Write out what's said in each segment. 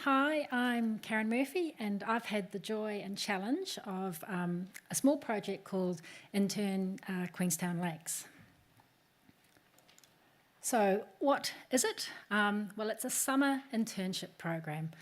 Hi, I'm Karen Murphy, and I've had the joy and challenge of a small project called Queenstown Lakes. So what is it? Well, it's a summer internship program.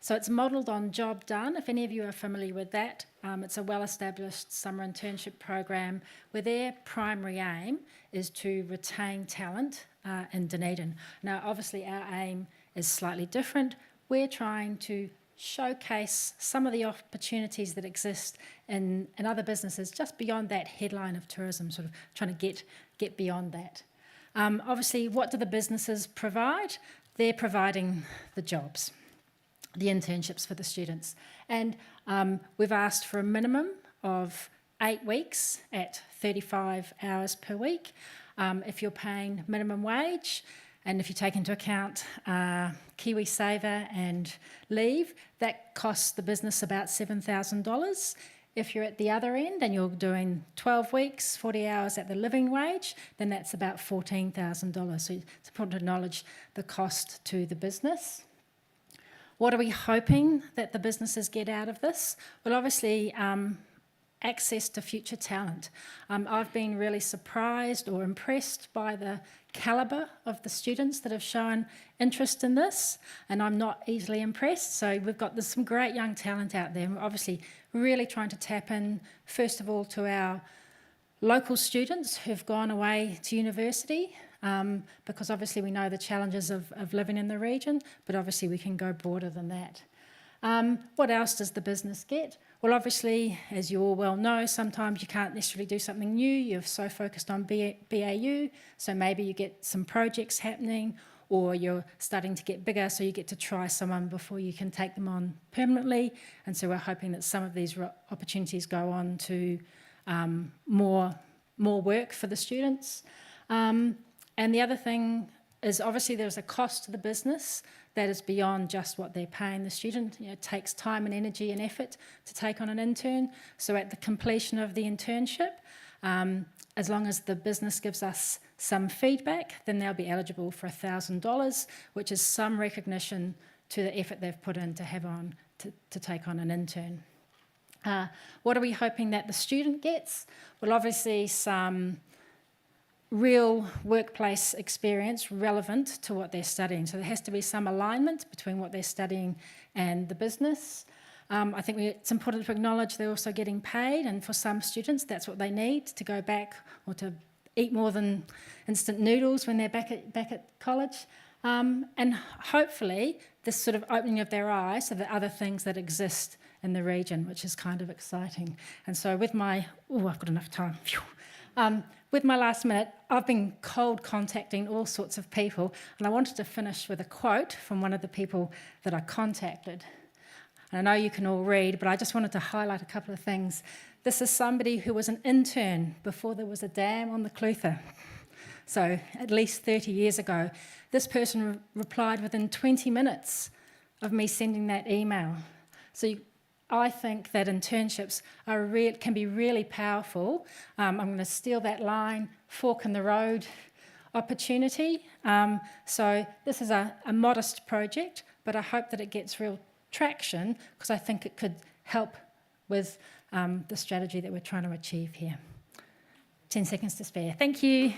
So it's modelled on Job Done. If any of you are familiar with that, it's a well-established summer internship program where their primary aim is to retain talent in Dunedin. Now, obviously, our aim is slightly different. We're trying to showcase some of the opportunities that exist in other businesses just beyond that headline of tourism, sort of trying to get beyond that. Obviously, what do the businesses provide? They're providing the jobs, the internships for the students. And we've asked for a minimum of 8 weeks at 35 hours per week. If you're paying minimum wage, and if you take into account KiwiSaver and leave, that costs the business about $7,000. If you're at the other end and you're doing 12 weeks, 40 hours at the living wage, then that's about $14,000. So it's important to acknowledge the cost to the business. What are we hoping that the businesses get out of this? Well, obviously, access to future talent. I've been really surprised or impressed by the calibre of the students that have shown interest in this, and I'm not easily impressed. So there's some great young talent out there. We're obviously really trying to tap in, first of all, to our local students who've gone away to university, because obviously we know the challenges of living in the region, but obviously we can go broader than that. What else does the business get? Well, obviously, as you all well know, sometimes you can't necessarily do something new. You're so focused on BAU, so maybe you get some projects happening, or you're starting to get bigger, so you get to try someone before you can take them on permanently. And so we're hoping that some of these opportunities go on to more work for the students. And the other thing is obviously there's a cost to the business that is beyond just what they're paying the student. It takes time and energy and effort to take on an intern. So at the completion of the internship, as long as the business gives us some feedback, then they'll be eligible for $1,000, which is some recognition to the effort they've put in to take on an intern. What are we hoping that the student gets? Well, obviously some real workplace experience relevant to what they're studying. So there has to be some alignment between what they're studying and the business. I think it's important to acknowledge they're also getting paid, and for some students that's what they need to go back or to eat more than instant noodles when they're back at college. And hopefully this sort of opening of their eyes to the other things that exist in the region, which is kind of exciting. And so with I've got enough time. With my last minute, I've been cold contacting all sorts of people, and I wanted to finish with a quote from one of the people that I contacted. And I know you can all read, but I just wanted to highlight a couple of things. This is somebody who was an intern before there was a dam on the Clutha. So at least 30 years ago. This person replied within 20 minutes of me sending that email. So I think that internships can be really powerful. I'm going to steal that line, fork in the road opportunity. So this is a modest project, but I hope that it gets real traction because I think it could help with the strategy that we're trying to achieve here. 10 seconds to spare. Thank you.